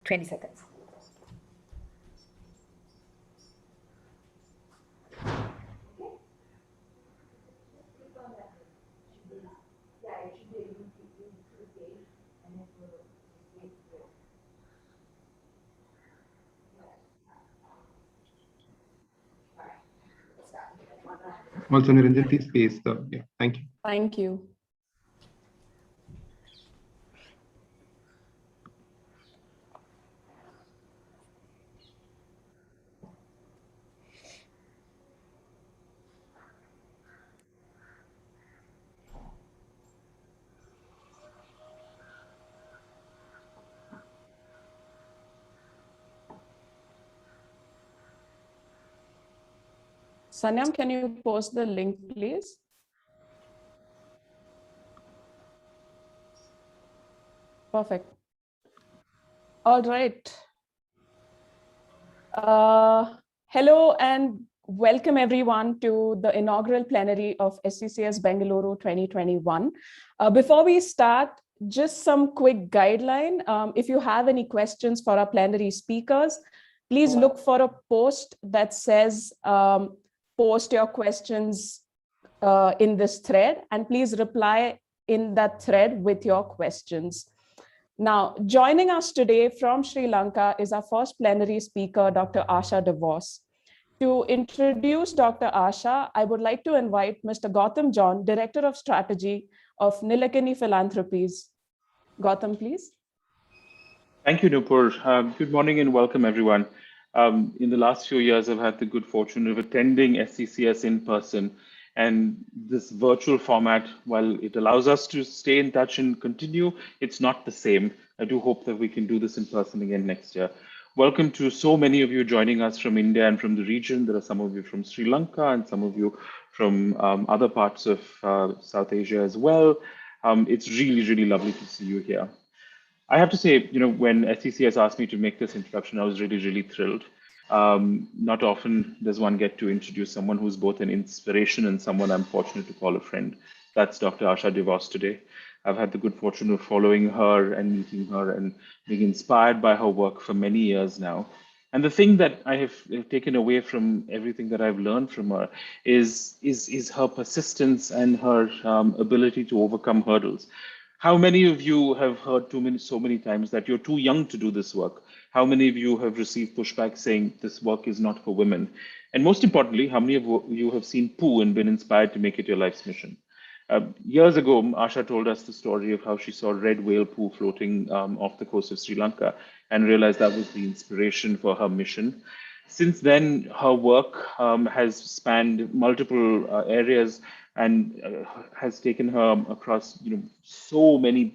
20 seconds. Also, Niranjan, please paste the, yeah, thank you. Thank you. Sanyam, can you post the link, please? Perfect. All right. Hello and welcome everyone to the inaugural plenary of SCCS-Bengaluru 2021. Before we start, just some quick guideline. If you have any questions for our plenary speakers, please look for a post that says post your questions in this thread, and please reply in that thread with your questions. Now, joining us today from Sri Lanka is our first plenary speaker, Dr. Asha de Vos. To introduce Dr. Asha, I would like to invite Mr. Gautam John, Director of Strategy of Nilekani Philanthropies. Gautam, please. Thank you, Nupur. Good morning and welcome, everyone. In the last few years, I've had the good fortune of attending SCCS in person. And this virtual format, while it allows us to stay in touch and continue, it's not the same. I do hope that we can do this in person again next year. Welcome to so many of you joining us from India and from the region. There are some of you from Sri Lanka and some of you from other parts of South Asia as well. It's really, really lovely to see you here. I have to say, when SCCS asked me to make this introduction, I was really, really thrilled. Not often does one get to introduce someone who's both an inspiration and someone I'm fortunate to call a friend. That's Dr. Asha de Vos today. I've had the good fortune of following her and meeting her and being inspired by her work for many years now. And the thing that I have taken away from everything that I've learned from her is her persistence and her ability to overcome hurdles. How many of you have heard so many times that you're too young to do this work? How many of you have received pushback saying this work is not for women? And most importantly, how many of you have seen poo and been inspired to make it your life's mission? Years ago, Asha told us the story of how she saw red whale poo floating off the coast of Sri Lanka and realized that was the inspiration for her mission. Since then, her work has spanned multiple areas and has taken her across so many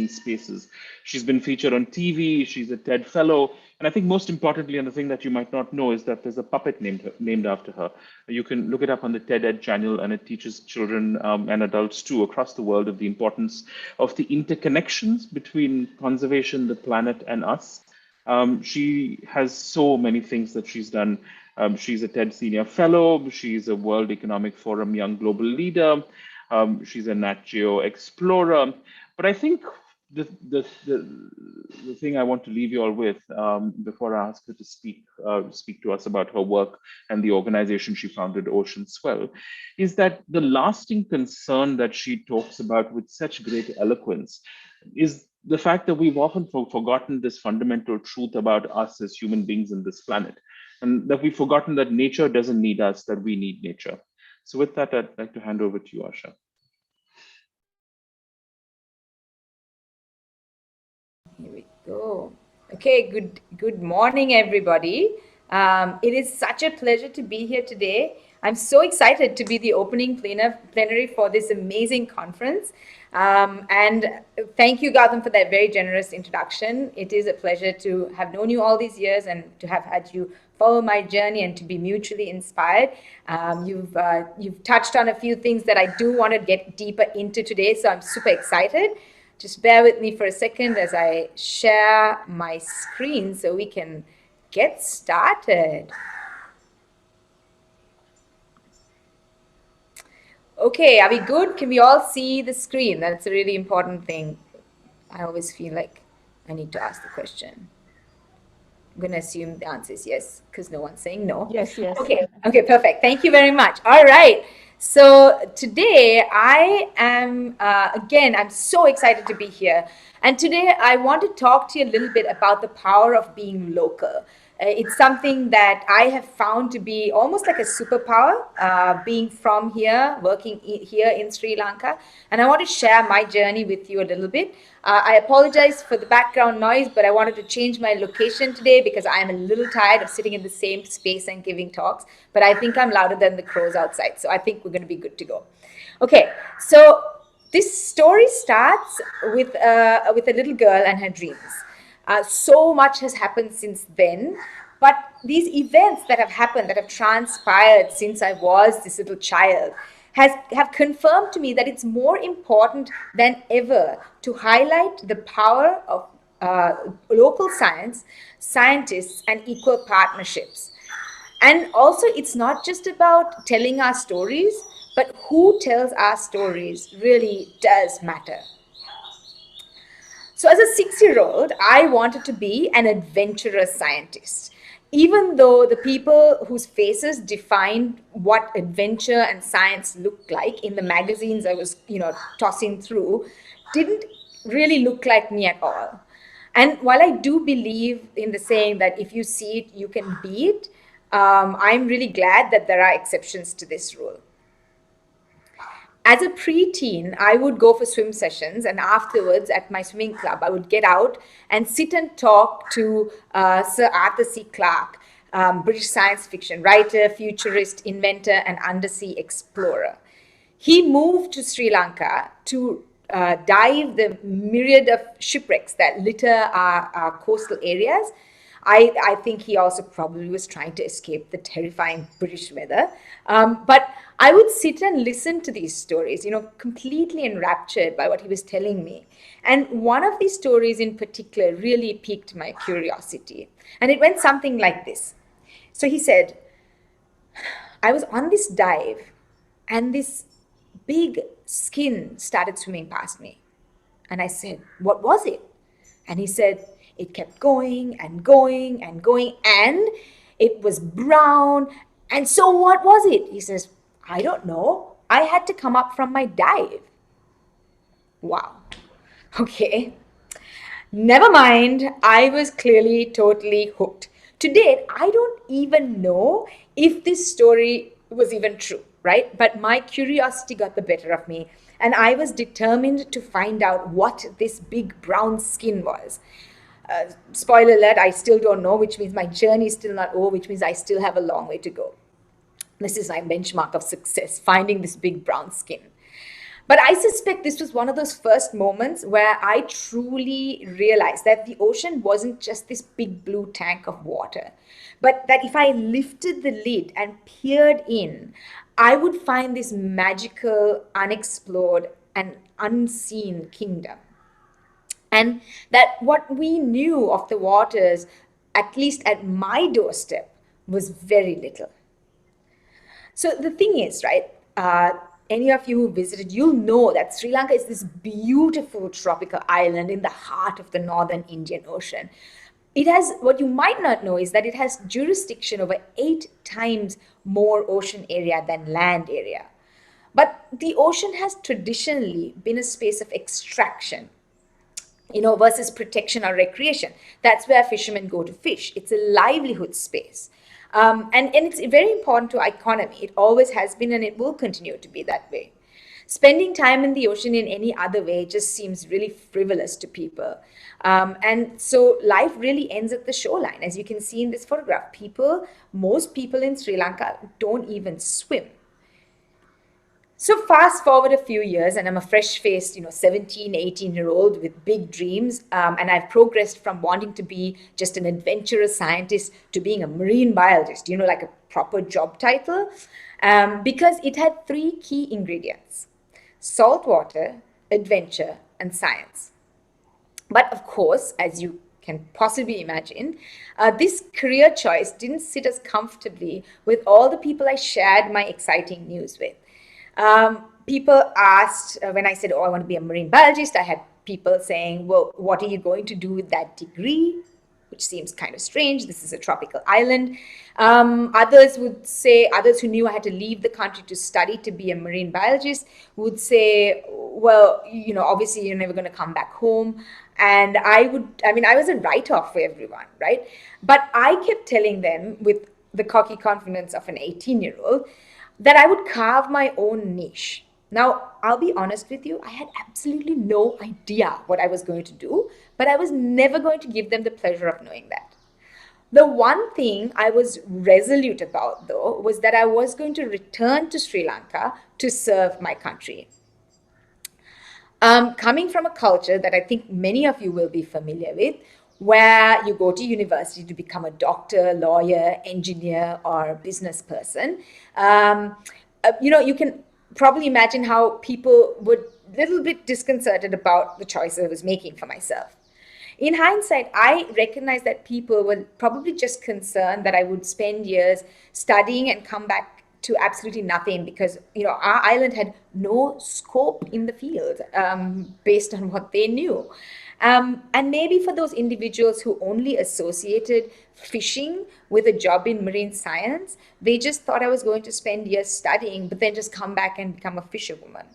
spaces. She's been featured on TV, she's a TED Fellow, and I think most importantly, and the thing that you might not know, is that there's a puppet named after her. You can look it up on the TED Ed channel, and it teaches children and adults too across the world of the importance of the interconnections between conservation, the planet, and us. She has so many things that she's done. She's a TED Senior Fellow. She's a World Economic Forum Young Global Leader. She's a Nat Geo Explorer. But I think the thing I want to leave you all with before I ask her to speak to us about her work and the organization she founded, Ocean Swell, is that the lasting concern that she talks about with such great eloquence is the fact that we've often forgotten this fundamental truth about us as human beings in this planet, and that we've forgotten that nature doesn't need us, that we need nature. So with that, I'd like to hand over to you, Asha. Here we go. Okay, good morning, everybody. It is such a pleasure to be here today. I'm so excited to be the opening plenary for this amazing conference. And thank you, Gautam, for that very generous introduction. It is a pleasure to have known you all these years and to have had you follow my journey and to be mutually inspired. You've touched on a few things that I do want to get deeper into today, so I'm super excited. Just bear with me for a second as I share my screen so we can get started. Okay, are we good? Can we all see the screen? That's a really important thing. I always feel like I need to ask the question. I'm going to assume the answer is yes, because no one's saying no. Yes, yes. Okay, perfect. Thank you very much. All right. So today I am, again, I'm so excited to be here. And today I want to talk to you a little bit about the power of being local. It's something that I have found to be almost like a superpower, being from here, working here in Sri Lanka. And I want to share my journey with you a little bit. I apologize for the background noise, but I wanted to change my location today because I'm a little tired of sitting in the same space and giving talks. But I think I'm louder than the crows outside. So I think we're going to be good to go. Okay, so this story starts with a little girl and her dreams. So much has happened since then, but these events that have happened, that have transpired since I was this little child, have confirmed to me that it's more important than ever to highlight the power of local science, scientists, and equal partnerships. And also, it's not just about telling our stories, but who tells our stories really does matter. So as a 6-year-old, I wanted to be an adventurous scientist. Even though the people whose faces defined what adventure and science looked like in the magazines I was, tossing through, didn't really look like me at all. And while I do believe in the saying that if you see it, you can be it, I'm really glad that there are exceptions to this rule. As a preteen, I would go for swim sessions, and afterwards at my swimming club, I would get out and sit and talk to Sir Arthur C. Clarke, British science fiction writer, futurist, inventor, and undersea explorer. He moved to Sri Lanka to dive the myriad of shipwrecks that litter our coastal areas. I think he also probably was trying to escape the terrifying British weather. But I would sit and listen to these stories, completely enraptured by what he was telling me. And one of these stories in particular really piqued my curiosity. And it went something like this. So he said, I was on this dive and this big skin started swimming past me. And I said, what was it? And he said, it kept going and going and going, and it was brown. And so what was it? He says, I don't know. I had to come up from my dive. Wow. Okay. Never mind. I was clearly totally hooked. To date, I don't even know if this story was even true, right? But my curiosity got the better of me, and I was determined to find out what this big brown skin was. Spoiler alert, I still don't know, which means my journey is still not over, which means I still have a long way to go. This is my benchmark of success, finding this big brown skin. But I suspect this was one of those first moments where I truly realized that the ocean wasn't just this big blue tank of water, but that if I lifted the lid and peered in, I would find this magical, unexplored, and unseen kingdom. And that what we knew of the waters, at least at my doorstep, was very little. So the thing is, right, any of you who visited, you'll know that Sri Lanka is this beautiful tropical island in the heart of the northern Indian Ocean. It has, what you might not know is that it has jurisdiction over 8 times more ocean area than land area. But the ocean has traditionally been a space of extraction, versus protection or recreation. That's where fishermen go to fish. It's a livelihood space. And it's very important to our economy. It always has been, and it will continue to be that way. Spending time in the ocean in any other way just seems really frivolous to people. And so life really ends at the shoreline. As you can see in this photograph, most people in Sri Lanka don't even swim. So fast forward a few years, and I'm a fresh-faced, 17, 18-year-old with big dreams. And I've progressed from wanting to be just an adventurous scientist to being a marine biologist, like a proper job title, because it had 3 key ingredients: saltwater, adventure, and science. But of course, as you can possibly imagine, this career choice didn't sit as comfortably with all the people I shared my exciting news with. People asked, when I said, I want to be a marine biologist, I had people saying, well, what are you going to do with that degree? which seems kind of strange. This is a tropical island. Others who knew I had to leave the country to study to be a marine biologist would say, well, obviously you're never going to come back home. And I was a write-off for everyone, right? But I kept telling them with the cocky confidence of an 18-year-old that I would carve my own niche. Now, I'll be honest with you, I had absolutely no idea what I was going to do, but I was never going to give them the pleasure of knowing that. The one thing I was resolute about, though, was that I was going to return to Sri Lanka to serve my country. Coming from a culture that I think many of you will be familiar with, where you go to university to become a doctor, lawyer, engineer, or business person, you can probably imagine how people were a little bit disconcerted about the choice I was making for myself. In hindsight, I recognize that people were probably just concerned that I would spend years studying and come back to absolutely nothing because, our island had no scope in the field based on what they knew. And maybe for those individuals who only associated fishing with a job in marine science, they just thought I was going to spend years studying, but then just come back and become a fisherwoman.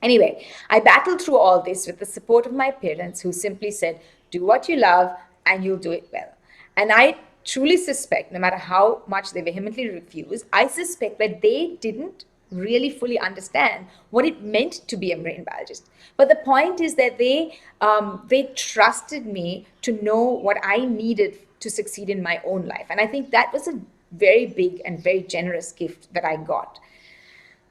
Anyway, I battled through all this with the support of my parents who simply said, do what you love and you'll do it well. And I truly suspect, no matter how much they vehemently refuse, I suspect that they didn't really fully understand what it meant to be a marine biologist. But the point is that they trusted me to know what I needed to succeed in my own life. And I think that was a very big and very generous gift that I got.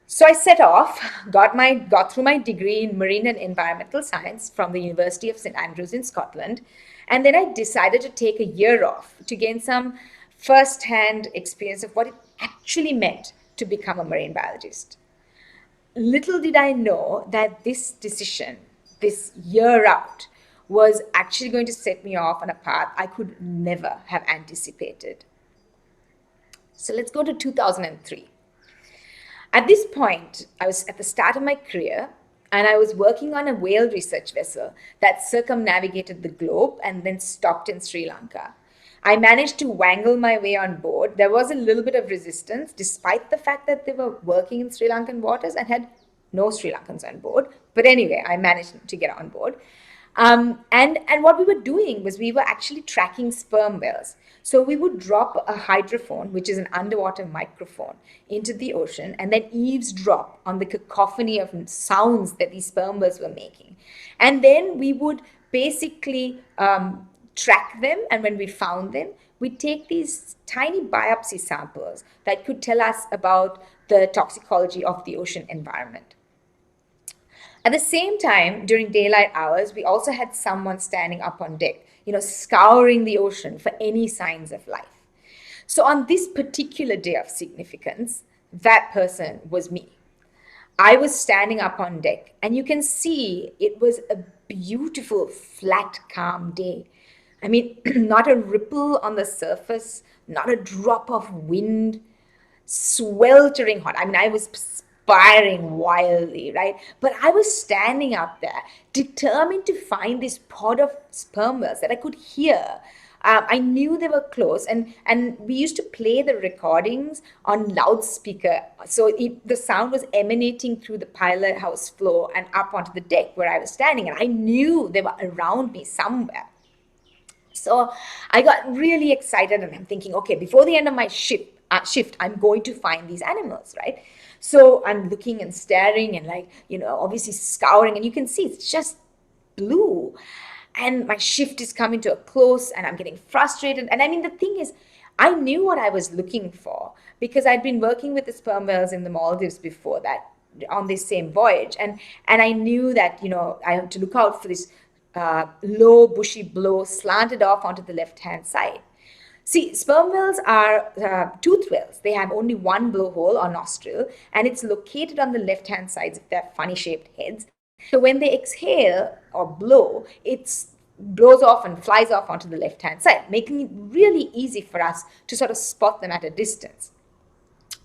So I set off, got through my degree in marine and environmental science from the University of St. Andrews in Scotland. And then I decided to take a year off to gain some first-hand experience of what it actually meant to become a marine biologist. Little did I know that this decision, this year out, was actually going to set me off on a path I could never have anticipated. So let's go to 2003. At this point, I was at the start of my career, and I was working on a whale research vessel that circumnavigated the globe and then stopped in Sri Lanka. I managed to wangle my way on board. There was a little bit of resistance, despite the fact that they were working in Sri Lankan waters and had no Sri Lankans on board. But anyway, I managed to get on board. And what we were doing was we were actually tracking sperm whales. So we would drop a hydrophone, which is an underwater microphone, into the ocean and then eavesdrop on the cacophony of sounds that these sperm whales were making. And then we would basically track them, and when we found them, we'd take these tiny biopsy samples that could tell us about the toxicology of the ocean environment. At the same time, during daylight hours, we also had someone standing up on deck, scouring the ocean for any signs of life. So on this particular day of significance, that person was me. I was standing up on deck, and you can see it was a beautiful, flat, calm day. I mean, not a ripple on the surface, not a drop of wind, sweltering hot. I mean, I was perspiring wildly, right? But I was standing up there, determined to find this pod of sperm whales that I could hear. I knew they were close, and we used to play the recordings on loudspeaker. So the sound was emanating through the pilot house floor and up onto the deck where I was standing, and I knew they were around me somewhere. So I got really excited, and I'm thinking, okay, before the end of my shift, I'm going to find these animals, right? So I'm looking and staring and obviously scouring, and you can see it's just blue. And my shift is coming to a close, and I'm getting frustrated. And I mean, the thing is, I knew what I was looking for because I'd been working with the sperm whales in the Maldives before that on this same voyage. And I knew that, I had to look out for this low bushy blow slanted off onto the left-hand side. See, sperm whales are toothed whales. They have only one blowhole or nostril, and it's located on the left-hand sides of their funny-shaped heads. So when they exhale or blow, it blows off and flies off onto the left-hand side, making it really easy for us to sort of spot them at a distance.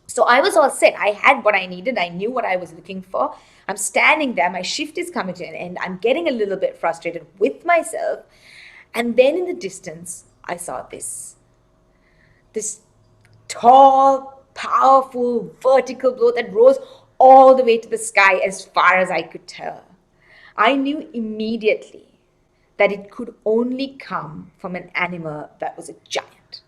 So I was all set. I had what I needed. I knew what I was looking for. I'm standing there. My shift is coming to an end. I'm getting a little bit frustrated with myself. And then in the distance, I saw this tall, powerful, vertical blow that rose all the way to the sky as far as I could tell. I knew immediately that it could only come from an animal that was a giant.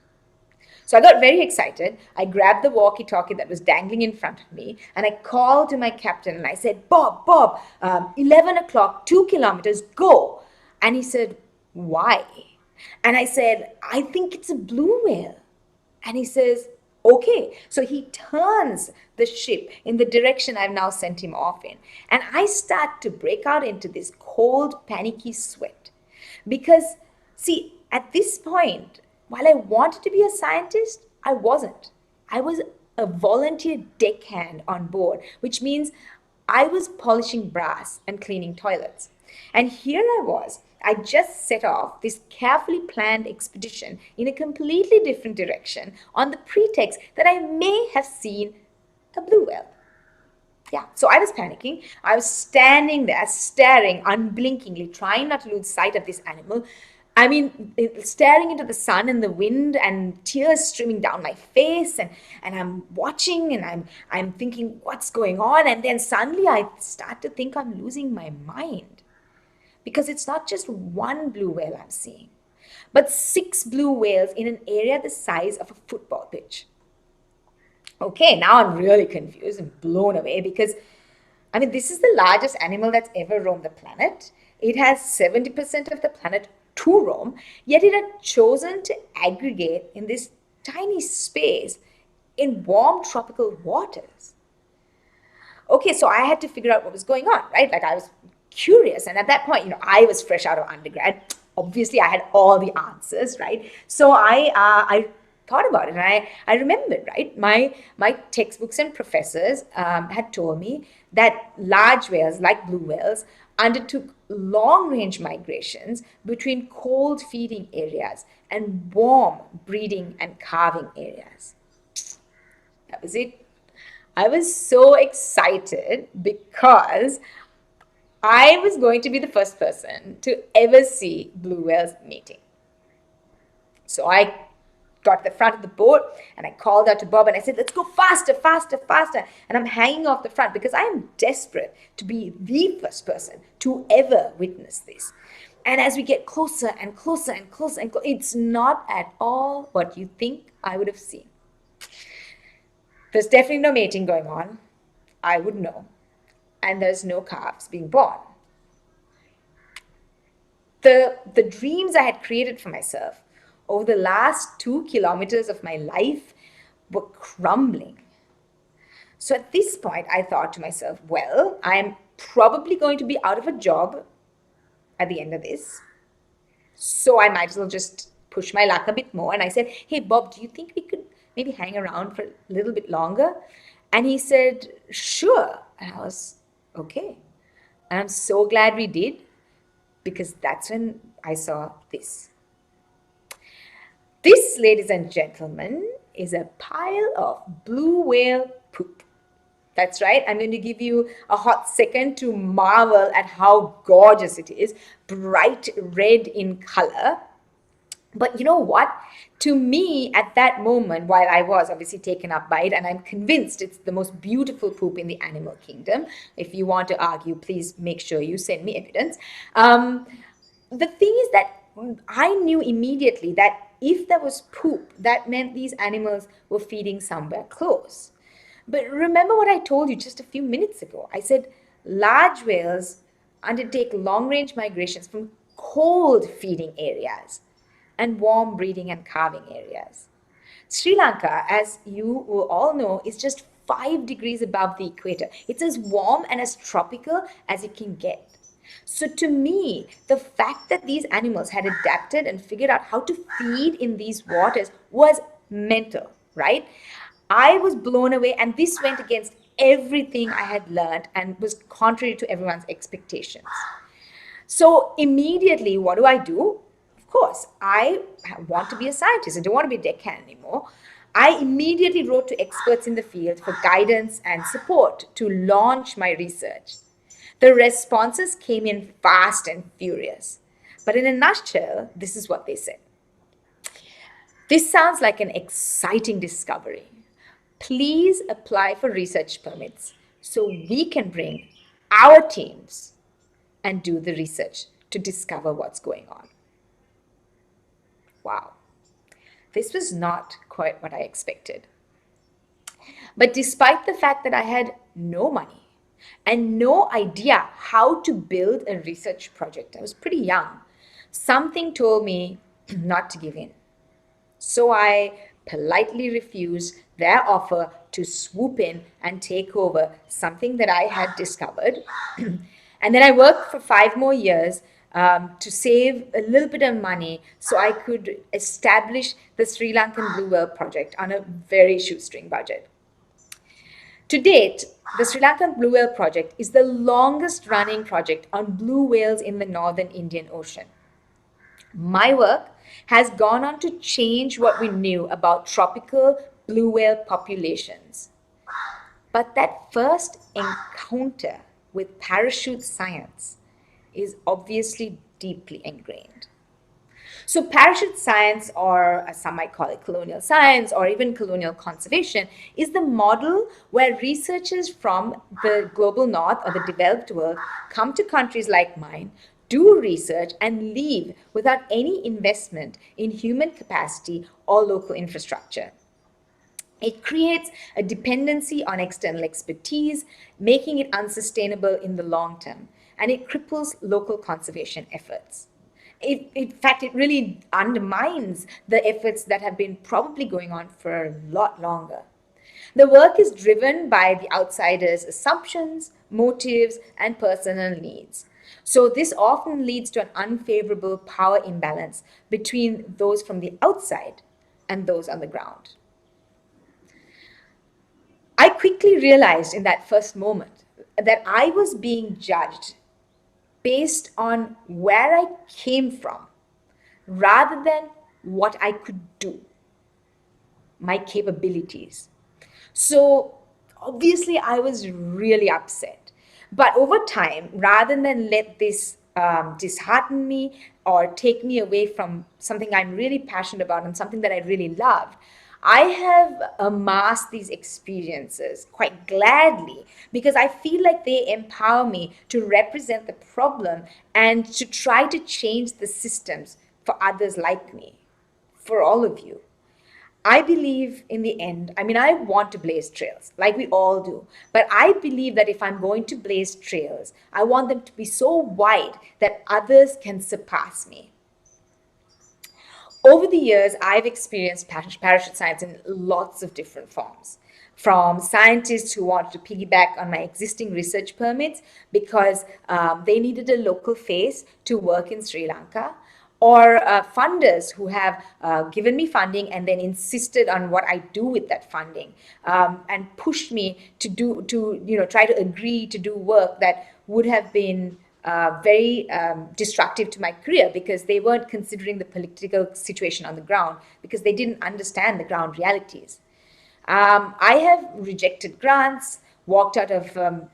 So I got very excited. I grabbed the walkie-talkie that was dangling in front of me, and I called to my captain and I said, Bob, 11 o'clock, 2 kilometers, go. And he said, why? And I said, I think it's a blue whale. And he says, okay. So he turns the ship in the direction I've now sent him off in. And I start to break out into this cold, panicky sweat. Because, see, at this point, while I wanted to be a scientist, I wasn't. I was a volunteer deckhand on board, which means I was polishing brass and cleaning toilets. And here I just set off this carefully planned expedition in a completely different direction on the pretext that I may have seen a blue whale. Yeah, so I was panicking. I was standing there, staring unblinkingly, trying not to lose sight of this animal. I mean, staring into the sun and the wind and tears streaming down my face. And I'm watching and I'm thinking, what's going on? And then suddenly I start to think I'm losing my mind. Because it's not just one blue whale I'm seeing, but 6 blue whales in an area the size of a football pitch. Okay, now I'm really confused and blown away because, I mean, this is the largest animal that's ever roamed the planet. It has 70% of the planet to roam, yet it had chosen to aggregate in this tiny space in warm tropical waters. Okay, so I had to figure out what was going on, right? Like I was curious. And at that point, I was fresh out of undergrad. Obviously, I had all the answers, right? So I thought about it and I remembered, right? My textbooks and professors had told me that large whales, like blue whales, undertook long-range migrations between cold feeding areas and warm breeding and calving areas. That was it. I was so excited because I was going to be the first person to ever see blue whales mating. So I got to the front of the boat and I called out to Bob and I said, let's go faster, faster, faster. And I'm hanging off the front because I am desperate to be the first person to ever witness this. And as we get closer and closer and closer and closer, it's not at all what you think I would have seen. There's definitely no mating going on. I would know. And there's no calves being born. The dreams I had created for myself over the last 2 kilometers of my life were crumbling. So at this point, I thought to myself, well, I'm probably going to be out of a job at the end of this. So I might as well just push my luck a bit more. And I said, hey, Bob, do you think we could maybe hang around for a little bit longer? And he said, sure. And I was, okay. And I'm so glad we did, because that's when I saw this. This, ladies and gentlemen, is a pile of blue whale poop. That's right. I'm going to give you a hot second to marvel at how gorgeous it is. Bright red in color. But you know what? To me, at that moment, while I was obviously taken up by it, and I'm convinced it's the most beautiful poop in the animal kingdom. If you want to argue, please make sure you send me evidence. The thing is that I knew immediately that if there was poop, that meant these animals were feeding somewhere close. But remember what I told you just a few minutes ago. I said large whales undertake long-range migrations from cold feeding areas and warm breeding and calving areas. Sri Lanka, as you will all know, is just 5 degrees above the equator. It's as warm and as tropical as it can get. So to me, the fact that these animals had adapted and figured out how to feed in these waters was mental, right? I was blown away, and this went against everything I had learned and was contrary to everyone's expectations. So immediately, what do? Of course, I want to be a scientist. I don't want to be a deckhand anymore. I immediately wrote to experts in the field for guidance and support to launch my research. The responses came in fast and furious. But in a nutshell, this is what they said. This sounds like an exciting discovery. Please apply for research permits so we can bring our teams and do the research to discover what's going on. Wow. This was not quite what I expected. But despite the fact that I had no money and no idea how to build a research project, I was pretty young, something told me not to give in. So I politely refused their offer to swoop in and take over something that I had discovered. And then I worked for 5 more years to save a little bit of money so I could establish the Sri Lankan blue whale project on a very shoestring budget. To date, the Sri Lankan blue whale project is the longest running project on blue whales in the northern Indian Ocean. My work has gone on to change what we knew about tropical blue whale populations. But that first encounter with parachute science is obviously deeply ingrained. So parachute science, or as some might call it colonial science, or even colonial conservation, is the model where researchers from the global north or the developed world come to countries like mine, do research, and leave without any investment in human capacity or local infrastructure. It creates a dependency on external expertise, making it unsustainable in the long term, and it cripples local conservation efforts. In fact, it really undermines the efforts that have been probably going on for a lot longer. The work is driven by the outsiders' assumptions, motives, and personal needs. So this often leads to an unfavorable power imbalance between those from the outside and those on the ground. I quickly realized in that first moment that I was being judged based on where I came from rather than what I could do, my capabilities. So obviously I was really upset. But over time, rather than let this dishearten me or take me away from something I'm really passionate about and something that I really loved, I have amassed these experiences quite gladly because I feel like they empower me to represent the problem and to try to change the systems for others like me, for all of you. I believe in the end, I want to blaze trails like we all do, but I believe that if I'm going to blaze trails, I want them to be so wide that others can surpass me. Over the years, I've experienced parachute science in lots of different forms. From scientists who wanted to piggyback on my existing research permits because they needed a local face to work in Sri Lanka, or funders who have given me funding and then insisted on what I do with that funding and pushed me to try to agree to do work that would have been very destructive to my career because they weren't considering the political situation on the ground because they didn't understand the ground realities. I have rejected grants, walked out of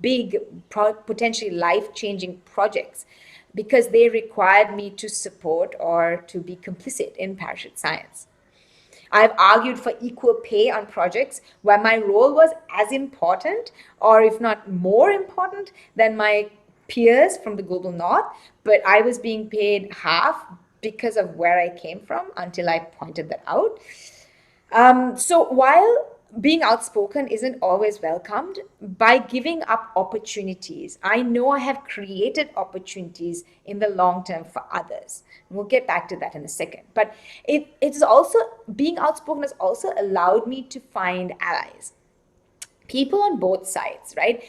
big, potentially life-changing projects because they required me to support or to be complicit in parachute science. I've argued for equal pay on projects where my role was as important, or if not more important, than my peers from the global north, but I was being paid half because of where I came from until I pointed that out. So while being outspoken isn't always welcomed, by giving up opportunities, I know I have created opportunities in the long term for others. We'll get back to that in a second. But it's also, being outspoken has also allowed me to find allies. People on both sides, right,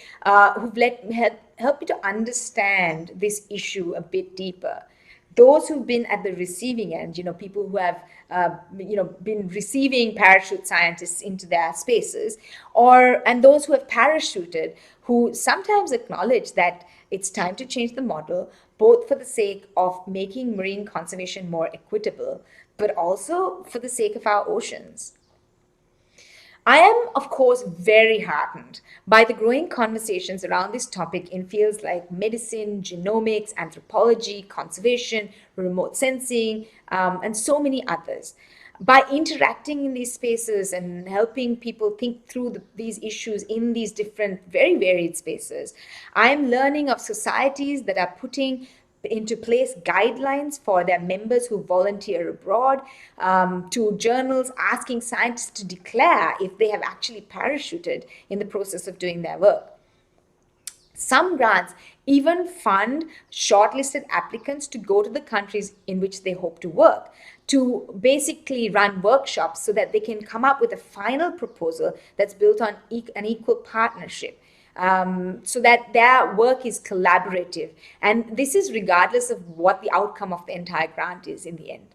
who've helped me to understand this issue a bit deeper. Those who've been at the receiving end, people who have, been receiving parachute scientists into their spaces, and those who have parachuted, who sometimes acknowledge that it's time to change the model, both for the sake of making marine conservation more equitable, but also for the sake of our oceans. I am, of course, very heartened by the growing conversations around this topic in fields like medicine, genomics, anthropology, conservation, remote sensing, and so many others. By interacting in these spaces and helping people think through these issues in these different, very varied spaces, I am learning of societies that are putting into place guidelines for their members who volunteer abroad, to journals asking scientists to declare if they have actually parachuted in the process of doing their work. Some grants even fund shortlisted applicants to go to the countries in which they hope to work, to basically run workshops so that they can come up with a final proposal that's built on an equal partnership. So that their work is collaborative. And this is regardless of what the outcome of the entire grant is in the end.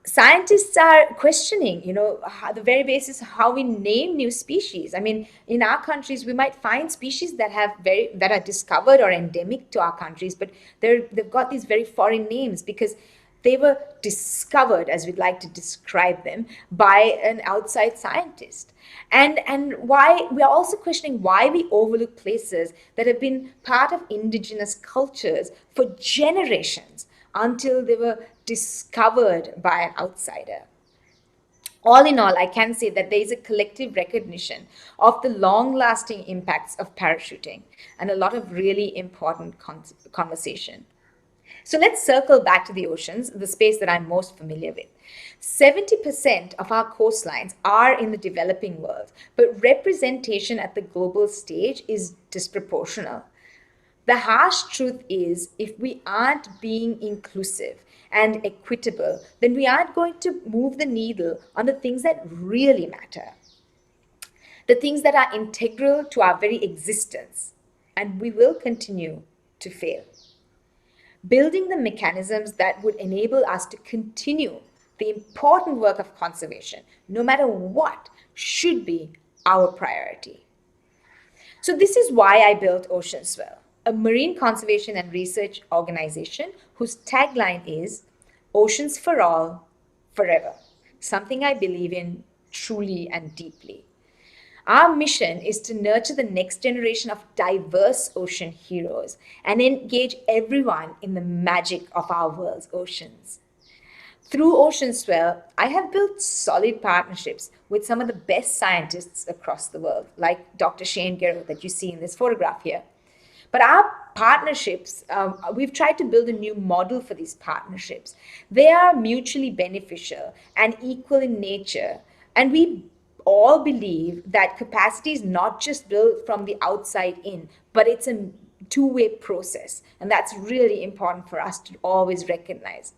Scientists are questioning, the very basis of how we name new species. I mean, in our countries, we might find species that are discovered or endemic to our countries, but they've got these very foreign names because they were discovered, as we'd like to describe them, by an outside scientist. And why we are also questioning why we overlook places that have been part of indigenous cultures for generations until they were discovered by an outsider. All in all, I can say that there is a collective recognition of the long-lasting impacts of parachuting and a lot of really important conversation. So let's circle back to the oceans, the space that I'm most familiar with. 70% of our coastlines are in the developing world, but representation at the global stage is disproportional. The harsh truth is, if we aren't being inclusive and equitable, then we aren't going to move the needle on the things that really matter, the things that are integral to our very existence, and we will continue to fail. Building the mechanisms that would enable us to continue the important work of conservation, no matter what, should be our priority. So this is why I built OceanSwell, a marine conservation and research organization whose tagline is Oceans for All, Forever, something I believe in truly and deeply. Our mission is to nurture the next generation of diverse ocean heroes and engage everyone in the magic of our world's oceans. Through OceanSwell, I have built solid partnerships with some of the best scientists across the world, like Dr. Shane Guerrero that you see in this photograph here. But our partnerships, we've tried to build a new model for these partnerships. They are mutually beneficial and equal in nature, and we all believe that capacity is not just built from the outside in, but it's a two-way process. And that's really important for us to always recognize.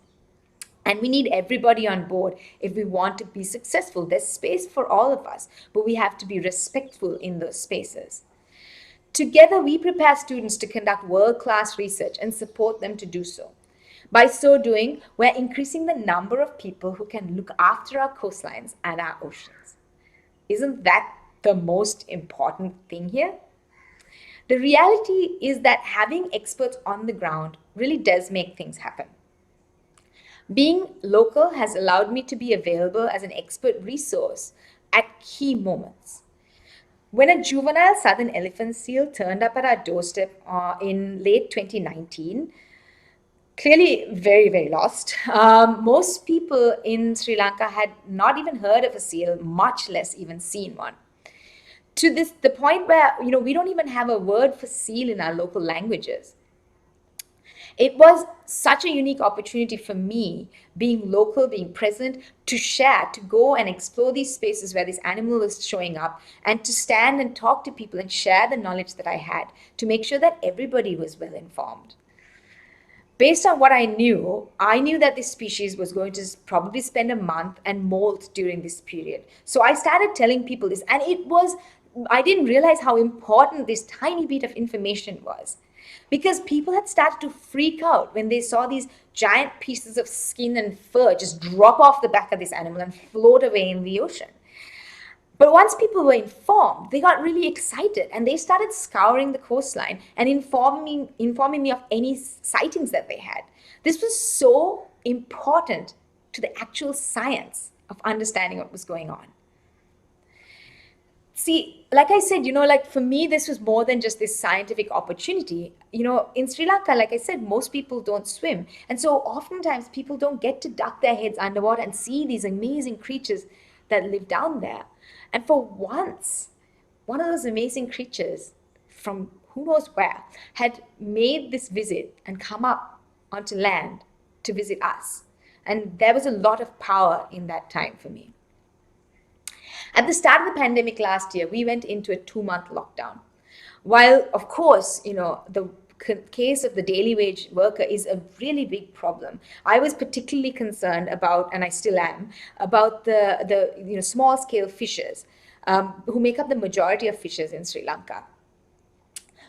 And we need everybody on board if we want to be successful. There's space for all of us, but we have to be respectful in those spaces. Together, we prepare students to conduct world-class research and support them to do so. By so doing, we're increasing the number of people who can look after our coastlines and our oceans. Isn't that the most important thing here? The reality is that having experts on the ground really does make things happen. Being local has allowed me to be available as an expert resource at key moments. When a juvenile southern elephant seal turned up at our doorstep in late 2019, clearly very, very lost. Most people in Sri Lanka had not even heard of a seal, much less even seen one. To the point where, we don't even have a word for seal in our local languages. It was such a unique opportunity for me, being local, being present, to share, to go and explore these spaces where this animal was showing up, and to stand and talk to people and share the knowledge that I had to make sure that everybody was well informed. Based on what I knew that this species was going to probably spend a month and molt during this period. So I started telling people this, and I didn't realize how important this tiny bit of information was. Because people had started to freak out when they saw these giant pieces of skin and fur just drop off the back of this animal and float away in the ocean. But once people were informed, they got really excited and they started scouring the coastline and informing me of any sightings that they had. This was so important to the actual science of understanding what was going on. See, like I said, like for me, this was more than just this scientific opportunity. In Sri Lanka, like I said, most people don't swim. And so oftentimes people don't get to duck their heads underwater and see these amazing creatures that live down there. And for once, one of those amazing creatures from who knows where had made this visit and come up onto land to visit us. And there was a lot of power in that time for me. At the start of the pandemic last year, we went into a 2-month lockdown. While, of course, the case of the daily wage worker is a really big problem. I was particularly concerned about, and I still am, about the small scale fishers who make up the majority of fishers in Sri Lanka.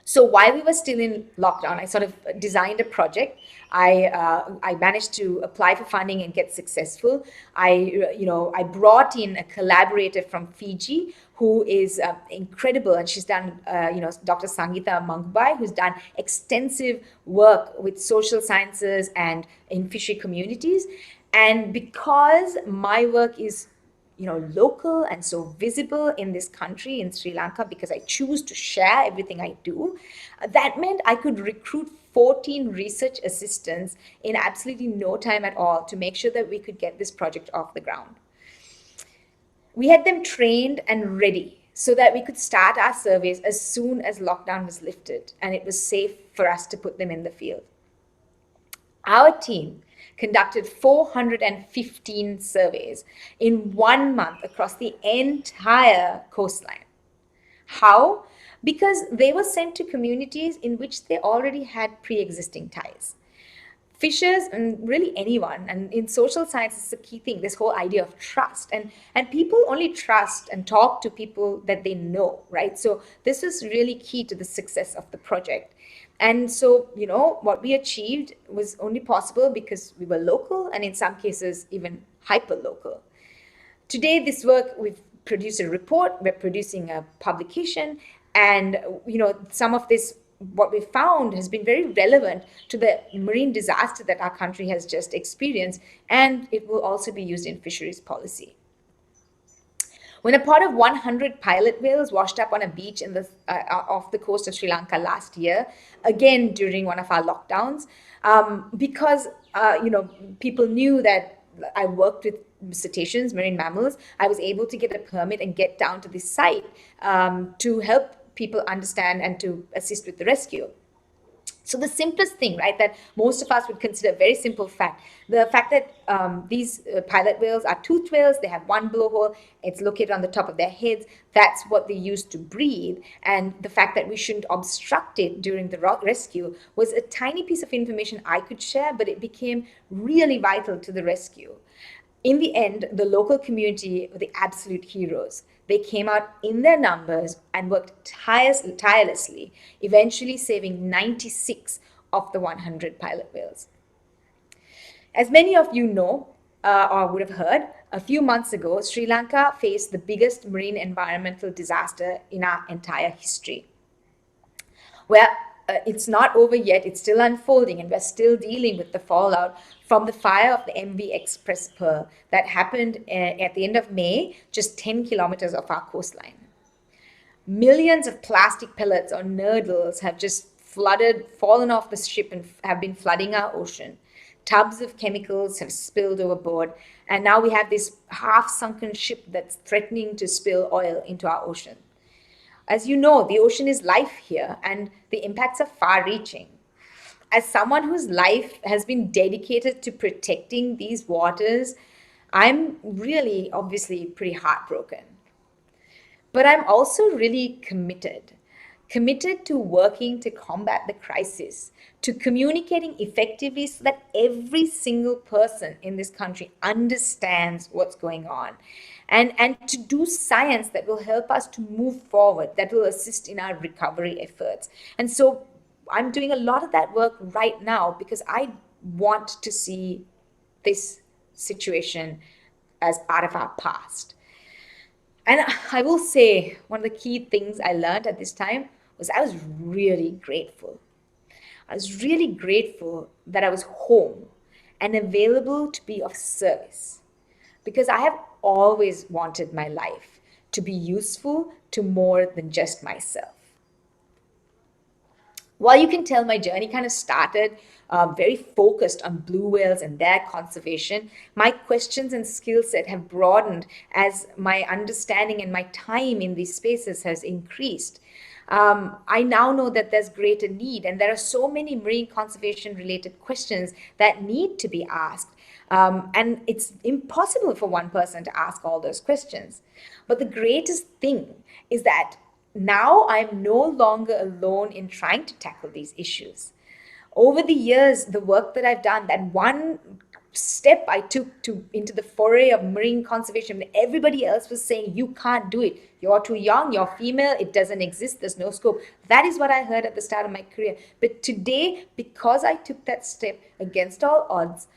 So while we were still in lockdown, I sort of designed a project. I managed to apply for funding and get successful. I brought in a collaborator from Fiji who is incredible, and she's done, Dr. Sangeeta Mangbai, who's done extensive work with social sciences and in fishery communities. And because my work is local and so visible in this country, in Sri Lanka, because I choose to share everything I do, that meant I could recruit 14 research assistants in absolutely no time at all to make sure that we could get this project off the ground. We had them trained and ready so that we could start our surveys as soon as lockdown was lifted and it was safe for us to put them in the field. Our team conducted 415 surveys in 1 month across the entire coastline. How? Because they were sent to communities in which they already had pre-existing ties. Fishers, and really anyone, and in social science, it's a key thing, this whole idea of trust. And people only trust and talk to people that they know, right? So this was really key to the success of the project. And so, what we achieved was only possible because we were local and in some cases even hyper-local. Today, this work, we've produced a report, we're producing a publication, and, some of this, what we found has been very relevant to the marine disaster that our country has just experienced, and it will also be used in fisheries policy. When a pod of 100 pilot whales washed up on a beach off the coast of Sri Lanka last year, again during one of our lockdowns, because people knew that I worked with cetaceans, marine mammals, I was able to get a permit and get down to this site to help people understand and to assist with the rescue. So the simplest thing, right, that most of us would consider a very simple fact, the fact that these pilot whales are toothed whales, they have one blowhole, it's located on the top of their heads, that's what they use to breathe, and the fact that we shouldn't obstruct it during the rescue was a tiny piece of information I could share, but it became really vital to the rescue. In the end, the local community were the absolute heroes. They came out in their numbers and worked tirelessly, eventually saving 96 of the 100 pilot whales. As many of you know or would have heard, a few months ago, Sri Lanka faced the biggest marine environmental disaster in our entire history. Well, it's not over yet, it's still unfolding, and we're still dealing with the fallout from the fire of the MV Express Pearl that happened at the end of May, just 10 kilometers off our coastline. Millions of plastic pellets or nurdles have just fallen off the ship and have been flooding our ocean. Tubs of chemicals have spilled overboard, and now we have this half-sunken ship that's threatening to spill oil into our ocean. As you know, the ocean is life here, and the impacts are far-reaching. As someone whose life has been dedicated to protecting these waters, I'm really, obviously, pretty heartbroken. But I'm also really committed to working to combat the crisis, to communicating effectively so that every single person in this country understands what's going on, and to do science that will help us to move forward, that will assist in our recovery efforts. And so I'm doing a lot of that work right now because I want to see this situation as part of our past. And I will say one of the key things I learned at this time was I was really grateful. I was really grateful that I was home and available to be of service, because I have always wanted my life to be useful to more than just myself. Well, you can tell my journey kind of started very focused on blue whales and their conservation. My questions and skill set have broadened as my understanding and my time in these spaces has increased. I now know that there's greater need, and there are so many marine conservation related questions that need to be asked. And it's impossible for one person to ask all those questions. But the greatest thing is that now I'm no longer alone in trying to tackle these issues. Over the years, the work that I've done, that one step I took into the foray of marine conservation, when everybody else was saying, you can't do it, you're too young, you're female, it doesn't exist, there's no scope. That is what I heard at the start of my career. But today, because I took that step against all odds,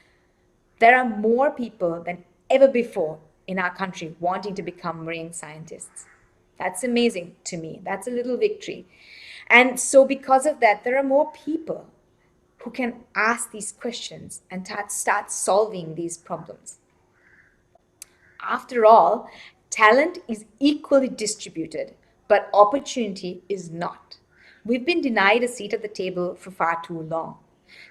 there are more people than ever before in our country wanting to become marine scientists. That's amazing to me. That's a little victory. And so because of that, there are more people who can ask these questions and start solving these problems. After all, talent is equally distributed, but opportunity is not. We've been denied a seat at the table for far too long.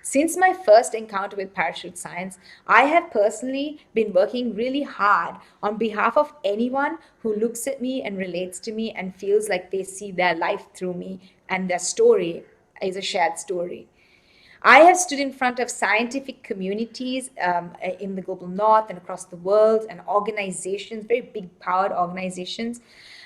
Since my first encounter with parachute science, I have personally been working really hard on behalf of anyone who looks at me and relates to me and feels like they see their life through me and their story is a shared story. I have stood in front of scientific communities in the global north and across the world, and organizations, very big powered organizations,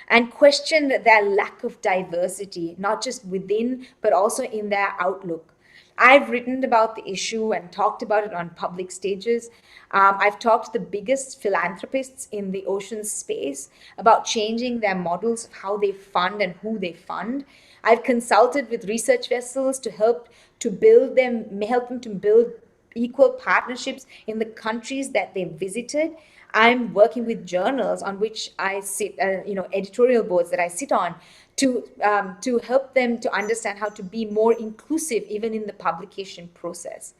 and questioned their lack of diversity, not just within, but also in their outlook. I've written about the issue and talked about it on public stages. I've talked to the biggest philanthropists in the ocean space about changing their models of how they fund and who they fund. I've consulted with research vessels to help them to build equal partnerships in the countries that they visited. I'm working with journals on which I sit, editorial boards that I sit on, to help them to understand how to be more inclusive even in the publication process.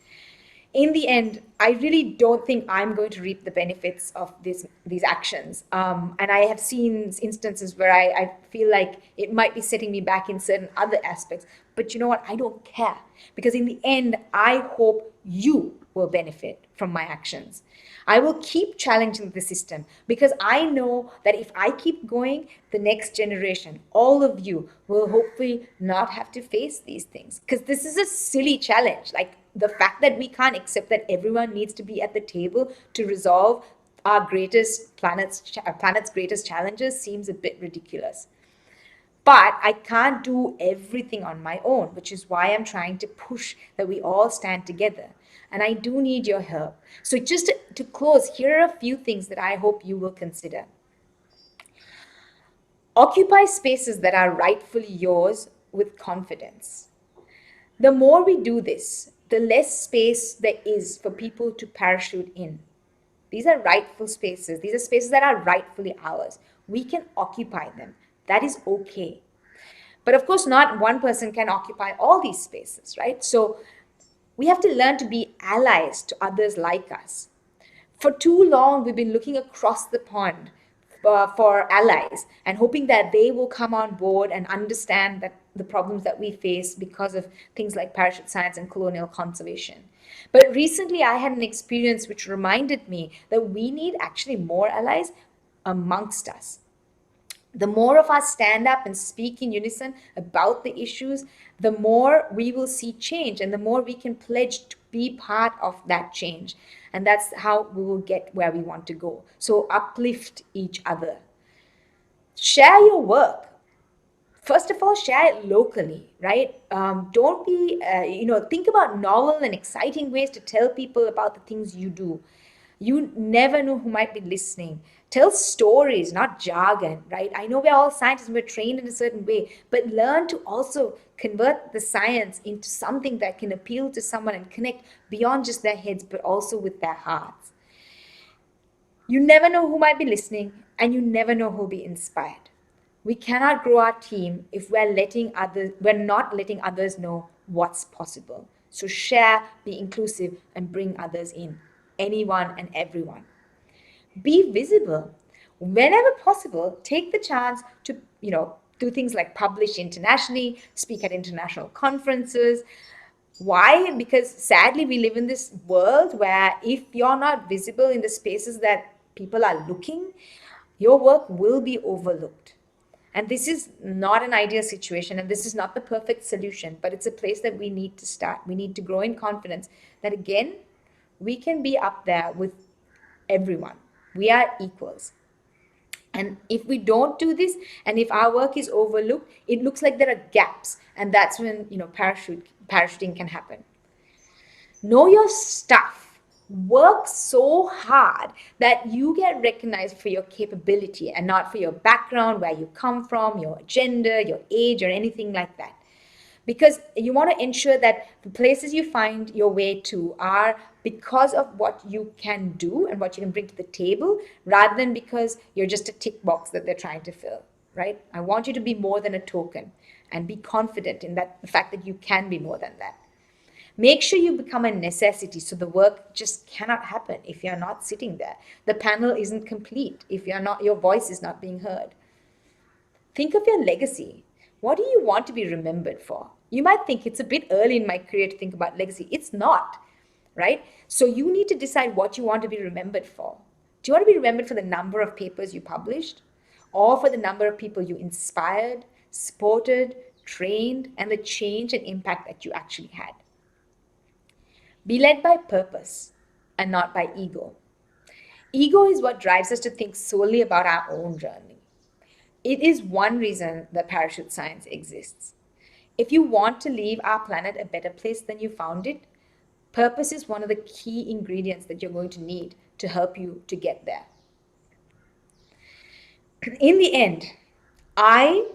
In the end, I really don't think I'm going to reap the benefits of these actions. And I have seen instances where I feel like it might be setting me back in certain other aspects. But you know what? I don't care. Because in the end, I hope you will benefit from my actions. I will keep challenging the system because I know that if I keep going, the next generation, all of you, will hopefully not have to face these things. Because this is a silly challenge. Like the fact that we can't accept that everyone needs to be at the table to resolve our planet's greatest challenges seems a bit ridiculous. But I can't do everything on my own, which is why I'm trying to push that we all stand together. And I do need your help. So just to close, here are a few things that I hope you will consider. Occupy spaces that are rightfully yours with confidence. The more we do this, the less space there is for people to parachute in. These are rightful spaces. These are spaces that are rightfully ours. We can occupy them. That is okay. But of course, not one person can occupy all these spaces, right? So we have to learn to be allies to others like us. For too long, we've been looking across the pond for allies and hoping that they will come on board and understand that the problems that we face because of things like parachute science and colonial conservation. But recently, I had an experience which reminded me that we need actually more allies amongst us. The more of us stand up and speak in unison about the issues, the more we will see change and the more we can pledge to be part of that change. And that's how we will get where we want to go. So uplift each other. Share your work. First of all, share it locally, right? Don't be, think about novel and exciting ways to tell people about the things you do. You never know who might be listening. Tell stories, not jargon, right? I know we're all scientists and we're trained in a certain way, but learn to also convert the science into something that can appeal to someone and connect beyond just their heads, but also with their hearts. You never know who might be listening, and you never know who will be inspired. We cannot grow our team if we're not letting others know what's possible. So share, be inclusive, and bring others in. Anyone and everyone. Be visible. whenever possible, take the chance to, do things like publish internationally, speak at international conferences. Why? Because sadly, we live in this world where if you're not visible in the spaces that people are looking, your work will be overlooked. And this is not an ideal situation, and this is not the perfect solution, but it's a place that we need to start. We need to grow in confidence that, again, we can be up there with everyone. We are equals. And if we don't do this, and if our work is overlooked, it looks like there are gaps, and that's when parachuting can happen. Know your stuff. Work so hard that you get recognized for your capability and not for your background, where you come from, your gender, your age, or anything like that. Because you want to ensure that the places you find your way to are because of what you can do and what you can bring to the table, rather than because you're just a tick box that they're trying to fill, right? I want you to be more than a token, and be confident in that, the fact that you can be more than that. Make sure you become a necessity, so the work just cannot happen if you're not sitting there. The panel isn't complete if your voice is not being heard. Think of your legacy. What do you want to be remembered for? You might think it's a bit early in my career to think about legacy. It's not, right? So you need to decide what you want to be remembered for. Do you want to be remembered for the number of papers you published, or for the number of people you inspired, supported, trained, and the change and impact that you actually had? Be led by purpose and not by ego. Ego is what drives us to think solely about our own journey. It is one reason that parachute science exists. If you want to leave our planet a better place than you found it, purpose is one of the key ingredients that you're going to need to help you to get there. In the end, I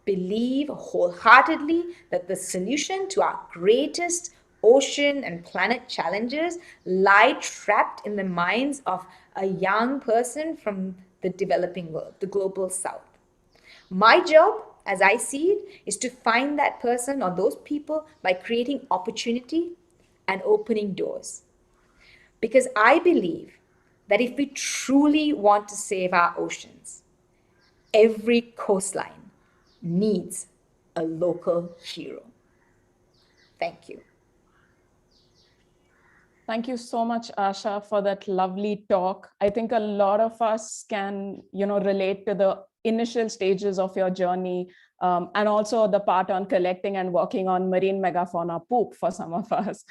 believe wholeheartedly that the solution to our greatest ocean and planet challenges lie trapped in the minds of a young person from the developing world, the global south. My job, as I see it, is to find that person or those people by creating opportunity and opening doors. Because I believe that if we truly want to save our oceans, every coastline needs a local hero. Thank you. Thank you so much, Asha, for that lovely talk. I think a lot of us can, relate to the initial stages of your journey, and also the part on collecting and working on marine megafauna poop for some of us.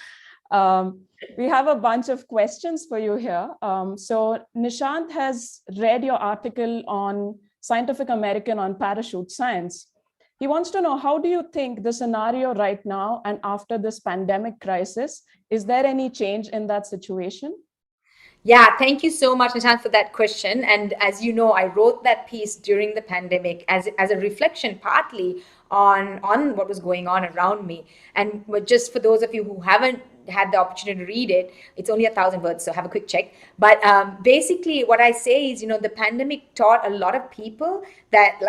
We have a bunch of questions for you here. So Nishant has read your article on Scientific American on parachute science. He wants to know, how do you think the scenario right now and after this pandemic crisis, is there any change in that situation? Yeah, thank you so much, Nishant, for that question. And as you know, I wrote that piece during the pandemic as a reflection partly on what was going on around me. And just for those of you who haven't had the opportunity to read it, it's only 1,000 words, so have a quick check. But basically what I say is, the pandemic taught a lot of people that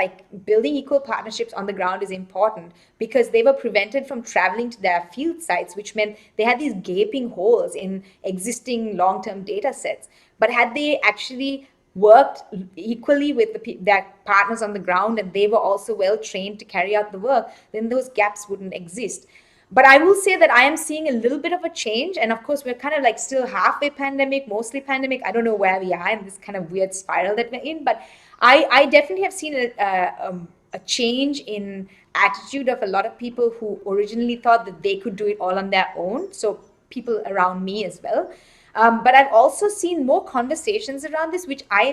building equal partnerships on the ground is important, because they were prevented from traveling to their field sites, which meant they had these gaping holes in existing long-term data sets. But had they actually worked equally with their partners on the ground, and they were also well trained to carry out the work, then those gaps wouldn't exist. But I will say that I am seeing a little bit of a change. And of course, we're kind of still halfway pandemic, mostly pandemic. I don't know where we are in this kind of weird spiral that we're in. But I definitely have seen a change in attitude of a lot of people who originally thought that they could do it all on their own. So people around me as well. But I've also seen more conversations around this, which I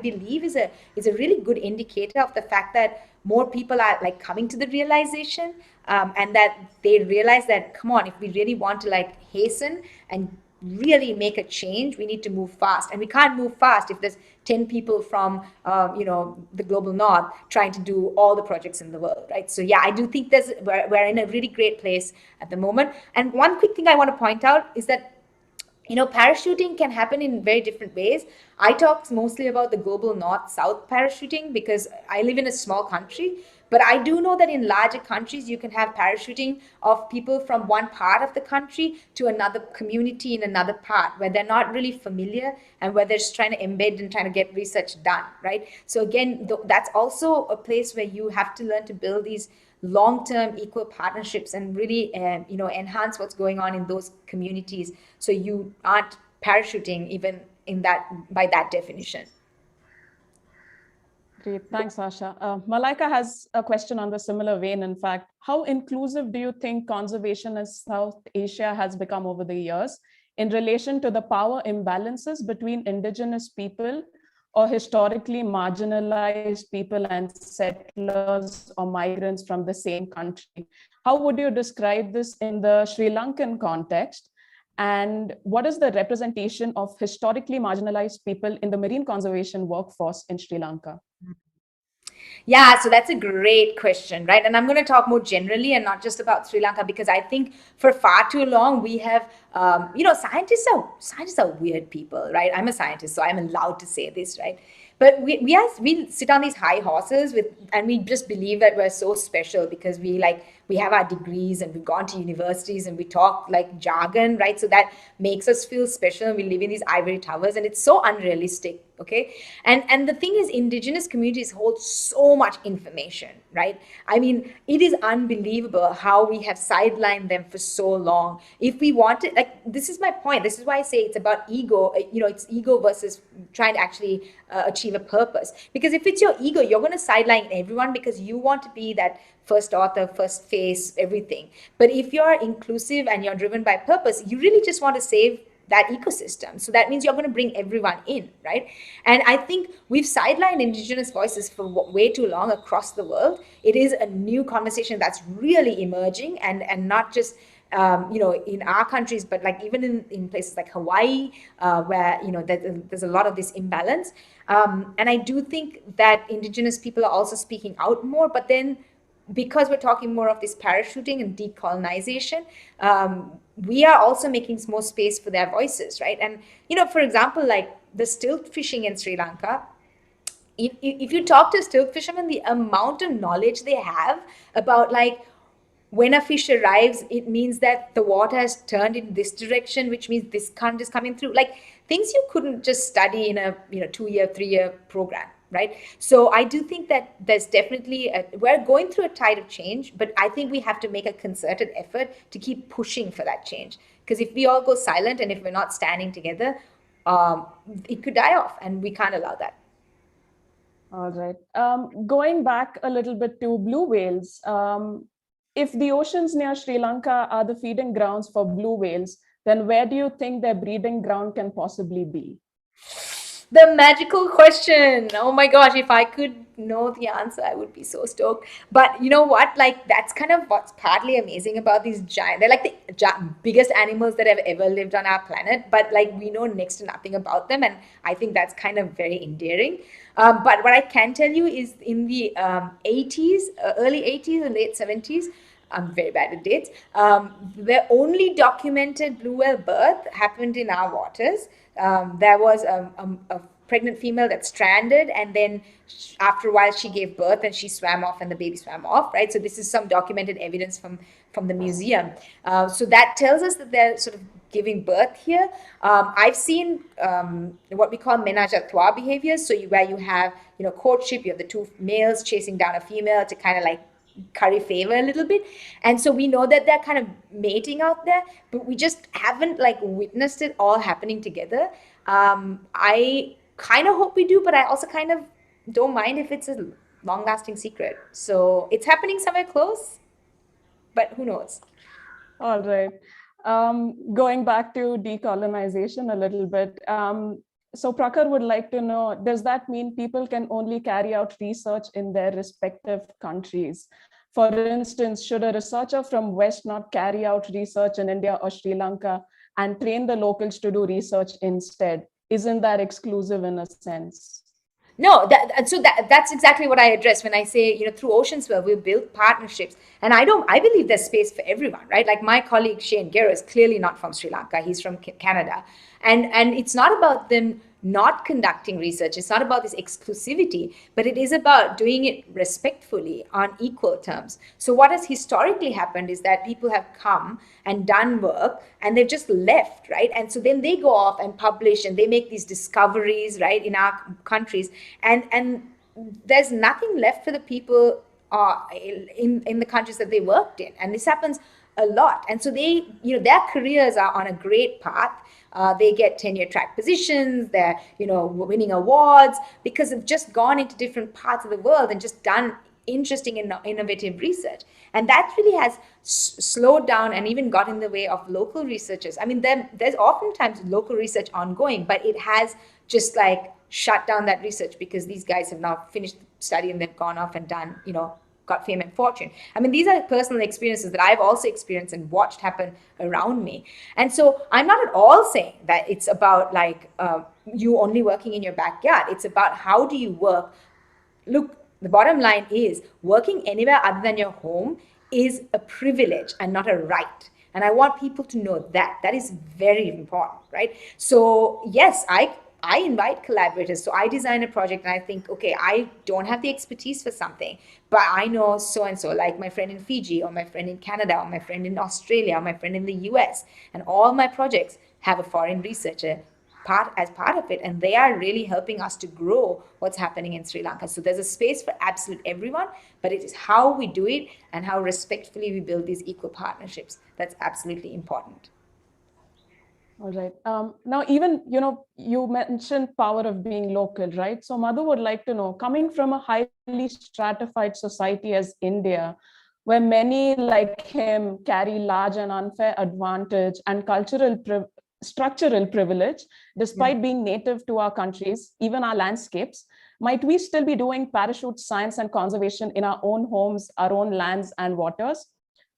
believe is a really good indicator of the fact that more people are coming to the realization, and that they realize that, come on, if we really want to hasten and really make a change, we need to move fast. And we can't move fast if there's 10 people from the global north trying to do all the projects in the world, right? So yeah, I do think we're in a really great place at the moment. And one quick thing I want to point out is that parachuting can happen in very different ways. I talk mostly about the global north-south parachuting because I live in a small country, But I do know that in larger countries, you can have parachuting of people from one part of the country to another community in another part where they're not really familiar and where they're just trying to embed and trying to get research done, right? So again, that's also a place where you have to learn to build these long-term equal partnerships and really enhance what's going on in those communities, so you aren't parachuting even in that by that definition. Great, thanks, Asha. Malaika has a question on the similar vein. In fact, how inclusive do you think conservation in South Asia has become over the years in relation to the power imbalances between indigenous people or historically marginalized people and settlers or migrants from the same country? How would you describe this in the Sri Lankan context? And what is the representation of historically marginalized people in the marine conservation workforce in Sri Lanka? Yeah, so that's a great question, right? And I'm going to talk more generally and not just about Sri Lanka, because I think for far too long we have, scientists are weird people, right? I'm a scientist, so I'm allowed to say this, right? But we sit on these high horses and we just believe that we're so special because we have our degrees and we've gone to universities and we talk like jargon, right? So that makes us feel special and we live in these ivory towers, and it's so unrealistic, okay? And the thing is, indigenous communities hold so much information, right? I mean, it is unbelievable how we have sidelined them for so long. If we wanted, this is my point. This is why I say it's about ego. It's ego versus trying to actually achieve a purpose. Because if it's your ego, you're going to sideline everyone because you want to be that first author, first face, everything. But if you're inclusive and you're driven by purpose, you really just want to save that ecosystem. So that means you're going to bring everyone in, right? And I think we've sidelined indigenous voices for way too long across the world. It is a new conversation that's really emerging, and not just in our countries, but like even in places like Hawaii, where there's a lot of this imbalance. And I do think that indigenous people are also speaking out more, but then because we're talking more of this parachuting and decolonization, we are also making more space for their voices, right? And, for example, like the stilt fishing in Sri Lanka, if you talk to stilt fishermen, the amount of knowledge they have about like when a fish arrives, it means that the water has turned in this direction, which means this current is coming through, like things you couldn't just study in a 2-year, 3-year program. Right. So I do think that there's definitely we're going through a tide of change, but I think we have to make a concerted effort to keep pushing for that change. Because if we all go silent and if we're not standing together, it could die off, and we can't allow that. All right. Going back a little bit to blue whales, if the oceans near Sri Lanka are the feeding grounds for blue whales, then where do you think their breeding ground can possibly be? The magical question. Oh my gosh, if I could know the answer, I would be so stoked. But you know what? Like, that's kind of what's partly amazing about these giant, they're like the biggest animals that have ever lived on our planet. But like, we know next to nothing about them. And I think that's kind of very endearing. But what I can tell you is in the 80s, early 80s and late 70s, I'm very bad at dates. The only documented blue whale birth happened in our waters. There was a pregnant female that stranded, and then after a while she gave birth and she swam off and the baby swam off, right? So this is some documented evidence from the museum. So that tells us that they're sort of giving birth here. I've seen what we call ménage à trois behaviors. So where you have, courtship, you have the two males chasing down a female to kind of like curry favor a little bit. And so we know that they're kind of mating out there, but we just haven't like witnessed it all happening together. I kind of hope we do, but I also kind of don't mind if it's a long-lasting secret. So it's happening somewhere close, but who knows? All right. Going back to decolonization a little bit. So Prakhar would like to know, does that mean people can only carry out research in their respective countries? For instance, should a researcher from West not carry out research in India or Sri Lanka and train the locals to do research instead? Isn't that exclusive in a sense? No, that's exactly what I address when I say, through Oceanswell, we've built partnerships. And I believe there's space for everyone, right? Like my colleague Shane Guerra is clearly not from Sri Lanka. He's from Canada. And it's not about them not conducting research. It's not about this exclusivity, but it is about doing it respectfully on equal terms. So what has historically happened is that people have come and done work and they've just left, right? And so then they go off and publish and they make these discoveries, right, in our countries, and there's nothing left for the people in the countries that they worked in. And this happens a lot. And so they, their careers are on a great path. They get tenure track positions, they're, winning awards because they've just gone into different parts of the world and just done interesting and innovative research. And that really has slowed down and even got in the way of local researchers. I mean, there's oftentimes local research ongoing, but it has just like shut down that research because these guys have now finished study and they've gone off and done, got fame and fortune. I mean, these are personal experiences that I've also experienced and watched happen around me. And so I'm not at all saying that it's about like you only working in your backyard. It's about how do you work. Look, the bottom line is working anywhere other than your home is a privilege and not a right. And I want people to know that. That is very important, right? So yes, I invite collaborators. So I design a project and I think, okay, I don't have the expertise for something, but I know so-and-so, like my friend in Fiji or my friend in Canada or my friend in Australia or my friend in the US. And all my projects have a foreign researcher as part of it. And they are really helping us to grow what's happening in Sri Lanka. So there's a space for absolute everyone, but it is how we do it and how respectfully we build these equal partnerships. That's absolutely important. All right. Now, even, you mentioned power of being local, right? So Madhu would like to know, coming from a highly stratified society as India, where many like him carry large and unfair advantage and structural privilege, despite being native to our countries, even our landscapes, might we still be doing parachute science and conservation in our own homes, our own lands and waters?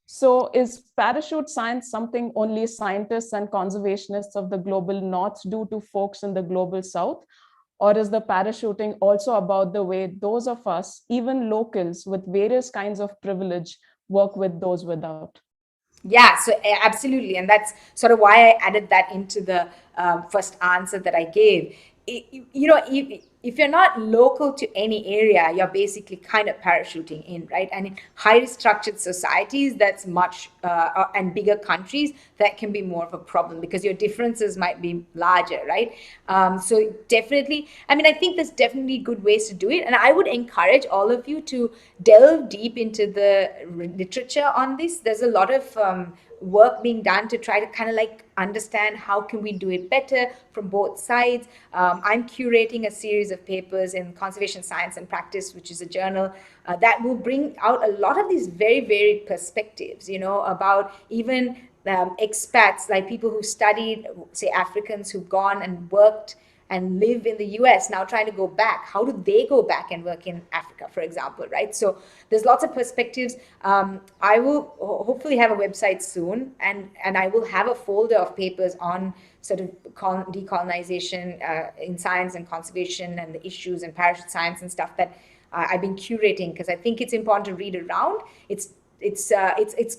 So is parachute science something only scientists and conservationists of the global north do to folks in the global south? Or is the parachuting also about the way those of us, even locals with various kinds of privilege, work with those without? Yeah, so absolutely. And that's sort of why I added that into the first answer that I gave. If you're not local to any area, you're basically kind of parachuting in, right? And in highly structured societies, that's much, and bigger countries, that can be more of a problem because your differences might be larger, right? So definitely, I think there's definitely good ways to do it. And I would encourage all of you to delve deep into the literature on this. There's a lot of work being done to try to kind of like understand how can we do it better from both sides. I'm curating a series of papers in Conservation Science and Practice, which is a journal that will bring out a lot of these very varied perspectives, about even expats, like people who studied, say, Africans who've gone and worked and live in the US, now trying to go back. How do they go back and work in Africa, for example, right? So there's lots of perspectives. I will hopefully have a website soon, and I will have a folder of papers on sort of decolonization in science and conservation and the issues and parachute science and stuff that I've been curating, because I think it's important to read around. It's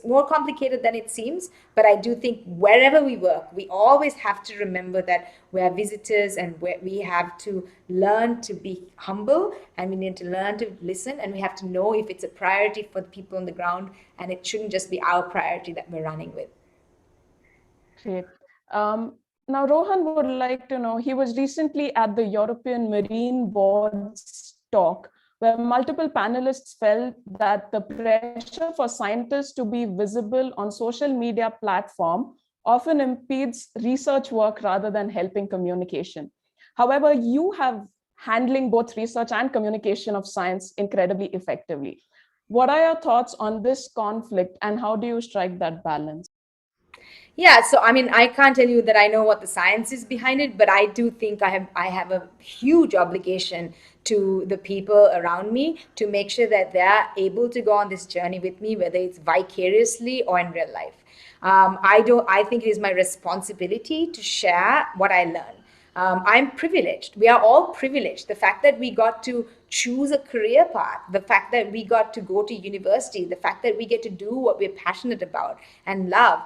more complicated than it seems, but I do think wherever we work, we always have to remember that we are visitors, and we have to learn to be humble, and we need to learn to listen, and we have to know if it's a priority for the people on the ground, and it shouldn't just be our priority that we're running with. Great. Now, Rohan would like to know, he was recently at the European Marine Board's talk, where multiple panelists felt that the pressure for scientists to be visible on social media platform often impedes research work rather than helping communication. However, you have handling both research and communication of science incredibly effectively. What are your thoughts on this conflict, and how do you strike that balance? Yeah, so I can't tell you that I know what the science is behind it, but I do think I have a huge obligation to the people around me to make sure that they're able to go on this journey with me, whether it's vicariously or in real life. I think it is my responsibility to share what I learn. I'm privileged. We are all privileged. The fact that we got to choose a career path, the fact that we got to go to university, the fact that we get to do what we're passionate about and love,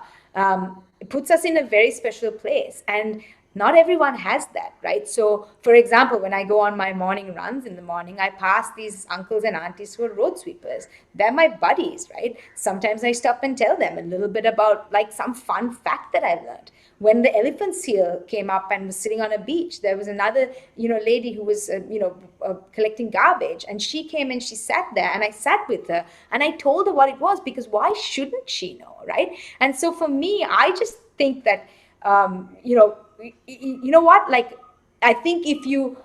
it puts us in a very special place. And Not everyone has that, right? So, for example, when I go on my morning runs in the morning, I pass these uncles and aunties who are road sweepers. They're my buddies, right? Sometimes I stop and tell them a little bit about like some fun fact that I've learned. When the elephant seal came up and was sitting on a beach, there was another, lady who was, collecting garbage, and she came and she sat there, and I sat with her and I told her what it was, because why shouldn't she know, right? And so for me, I just think that, you know what, like, I think if you,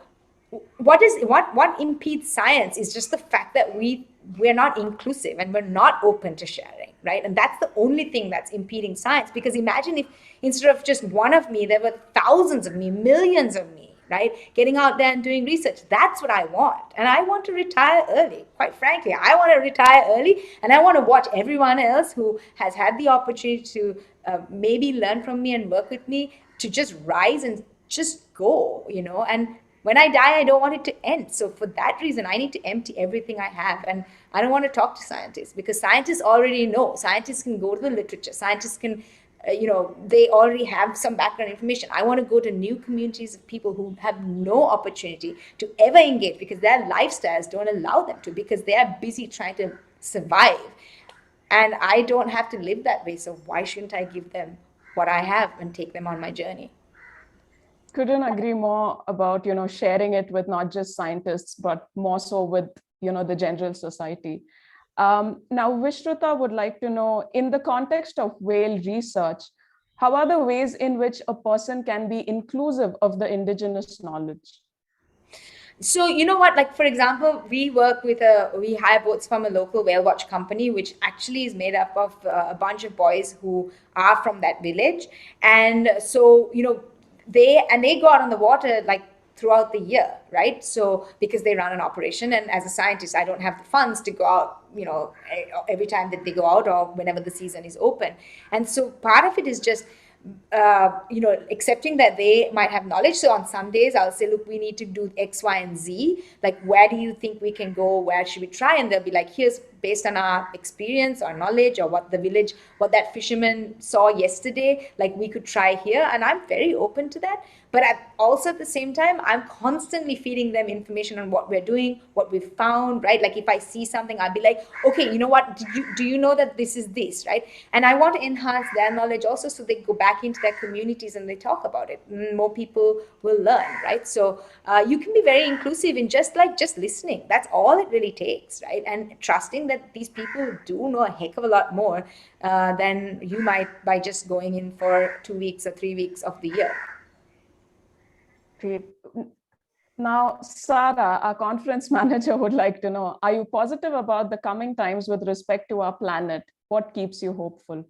what impedes science is just the fact that we're not inclusive and we're not open to sharing, right? And that's the only thing that's impeding science. Because imagine if instead of just one of me, there were thousands of me, millions of me, right, getting out there and doing research. That's what I want. And I want to retire early. Quite frankly, I want to retire early, and I want to watch everyone else who has had the opportunity to maybe learn from me and work with me to just rise and just go, and when I die, I don't want it to end. So for that reason, I need to empty everything I have. And I don't want to talk to scientists, because scientists already know. Scientists can go to the literature. Scientists can, they already have some background information. I want to go to new communities of people who have no opportunity to ever engage because their lifestyles don't allow them to, because they are busy trying to survive. And I don't have to live that way. So why shouldn't I give them what I have and take them on my journey? Couldn't agree more about, sharing it with not just scientists, but more so with, the general society. Now, Vishruta would like to know, in the context of whale research, how are the ways in which a person can be inclusive of the indigenous knowledge? So, you know what, like, for example, we hire boats from a local whale watch company, which actually is made up of a bunch of boys who are from that village. And so, they go out on the water like throughout the year, right? So because they run an operation, and as a scientist, I don't have the funds to go out, every time that they go out or whenever the season is open. And so part of it is just accepting that they might have knowledge. So on some days I'll say, look, we need to do X, Y, and Z. Like, where do you think we can go? Where should we try? And they'll be like, here's, based on our experience, our knowledge, or what that fisherman saw yesterday, like, we could try here. And I'm very open to that. But also at the same time, I'm constantly feeding them information on what we're doing, what we've found, right? Like, if I see something, I'll be like, okay, you know what, do you know that this is this, right? And I want to enhance their knowledge also, so they go back into their communities and they talk about it. More people will learn, right? So you can be very inclusive in just listening. That's all it really takes, right? And trusting that these people do know a heck of a lot more than you might by just going in for 2 weeks or 3 weeks of the year. Great. Now, Sara, our conference manager, would like to know, are you positive about the coming times with respect to our planet? What keeps you hopeful?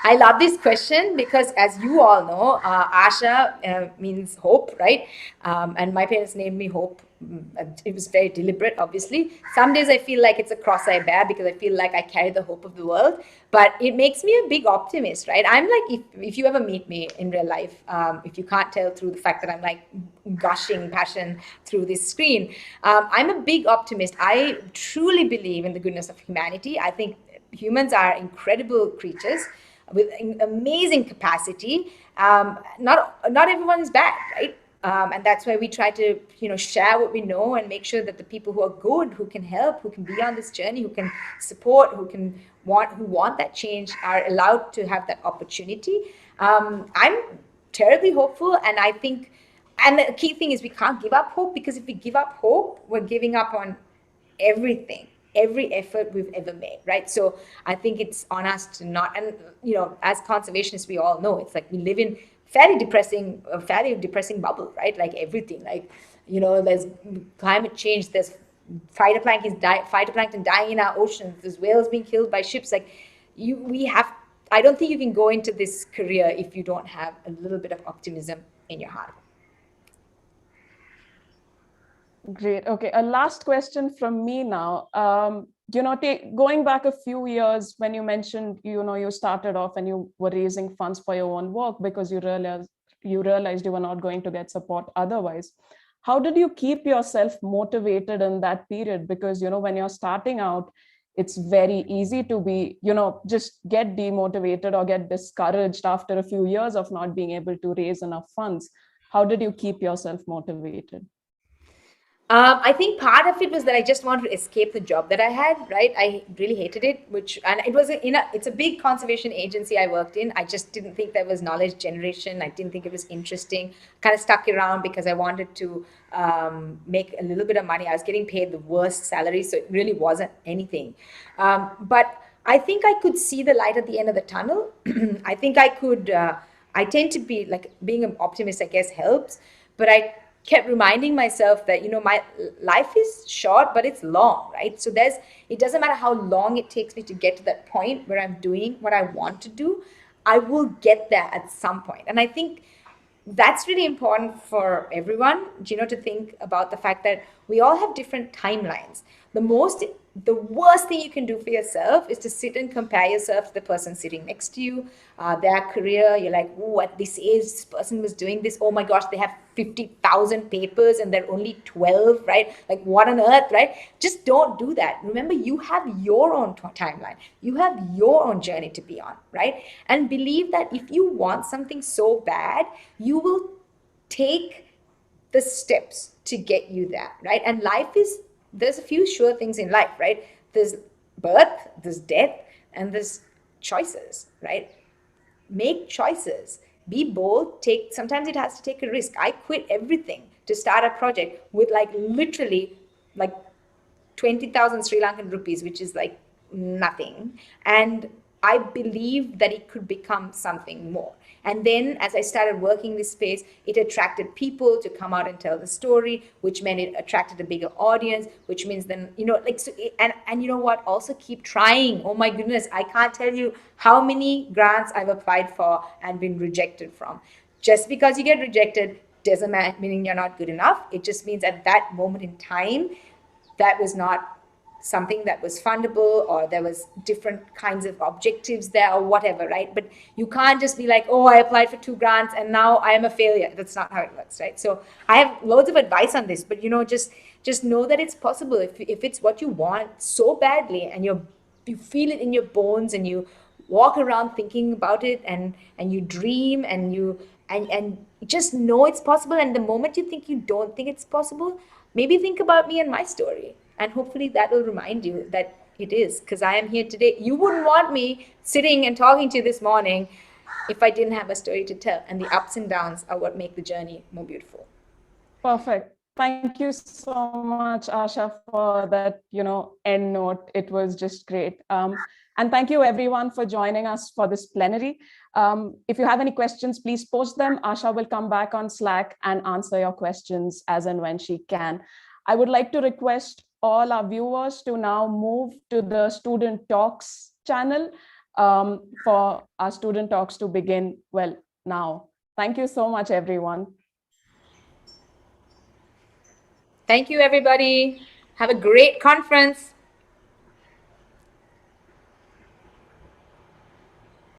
I love this question because, as you all know, Asha means hope, right? And my parents named me Hope. It was very deliberate, obviously. Some days I feel like it's a cross I bear because I feel like I carry the hope of the world. But it makes me a big optimist, right? I'm like, if you ever meet me in real life, if you can't tell through the fact that I'm like gushing passion through this screen, I'm a big optimist. I truly believe in the goodness of humanity. I think humans are incredible creatures with amazing capacity. Not everyone is bad, right? And that's why we try to, share what we know and make sure that the people who are good, who can help, who can be on this journey, who can support, who want that change, are allowed to have that opportunity. I'm terribly hopeful, and I think, and the key thing is we can't give up hope, because if we give up hope, we're giving up on everything, every effort we've ever made, right? So I think it's on us to not, and as conservationists, we all know it's like we live in a fairly depressing bubble, right? Like everything, like there's climate change, there's phytoplankton dying in our oceans, there's whales being killed by ships. Like I don't think you can go into this career if you don't have a little bit of optimism in your heart. Great. Okay. A last question from me now. Going back a few years, when you mentioned, you started off and you were raising funds for your own work because you realized you were not going to get support otherwise. How did you keep yourself motivated in that period? Because, when you're starting out, it's very easy to be, just get demotivated or get discouraged after a few years of not being able to raise enough funds. How did you keep yourself motivated? I think part of it was that I just wanted to escape the job that I had, right? I really hated it, and it was it's a big conservation agency I worked in. I just didn't think there was knowledge generation. I didn't think it was interesting. Kind of stuck around because I wanted to make a little bit of money. I was getting paid the worst salary, so it really wasn't anything. But I think I could see the light at the end of the tunnel. I think I could, I tend to be like, being an optimist, I guess, helps, but I kept reminding myself that, my life is short, but it's long, right? So it doesn't matter how long it takes me to get to that point where I'm doing what I want to do, I will get there at some point. And I think that's really important for everyone, to think about the fact that we all have different timelines. The worst thing you can do for yourself is to sit and compare yourself to the person sitting next to you, their career. You're like, oh, at this age, this person was doing this. Oh my gosh, they have 50,000 papers and they're only 12, right? Like, what on earth, right? Just don't do that. Remember, you have your own timeline. You have your own journey to be on, right? And believe that if you want something so bad, you will take the steps to get you there, right? And there's a few sure things in life, right? There's birth, there's death, and there's choices, right? Make choices. Be bold. Sometimes it has to take a risk. I quit everything to start a project with literally 20,000 Sri Lankan rupees, which is like nothing. And I believed that it could become something more. And then as I started working this space, it attracted people to come out and tell the story, which meant it attracted a bigger audience, which means then, and you know what? Also keep trying. Oh my goodness, I can't tell you how many grants I've applied for and been rejected from. Just because you get rejected doesn't mean you're not good enough. It just means at that moment in time, that was not something that was fundable, or there was different kinds of objectives there, or whatever, right? But you can't just be like, oh, I applied for 2 grants and now I am a failure. That's not how it works, right? So I have loads of advice on this, but just know that it's possible. If it's what you want so badly, and you feel it in your bones, and you walk around thinking about it, and you dream, and you just know it's possible. And the moment you think you don't think it's possible, maybe think about me and my story. And hopefully that will remind you that it is, because I am here today. You wouldn't want me sitting and talking to you this morning if I didn't have a story to tell. And the ups and downs are what make the journey more beautiful. Perfect. Thank you so much, Asha, for that, end note. It was just great. And thank you everyone for joining us for this plenary. If you have any questions, please post them. Asha will come back on Slack and answer your questions as and when she can. I would like to request all our viewers to now move to the Student Talks channel for our Student Talks to begin now. Thank you so much, everyone. Thank you, everybody. Have a great conference.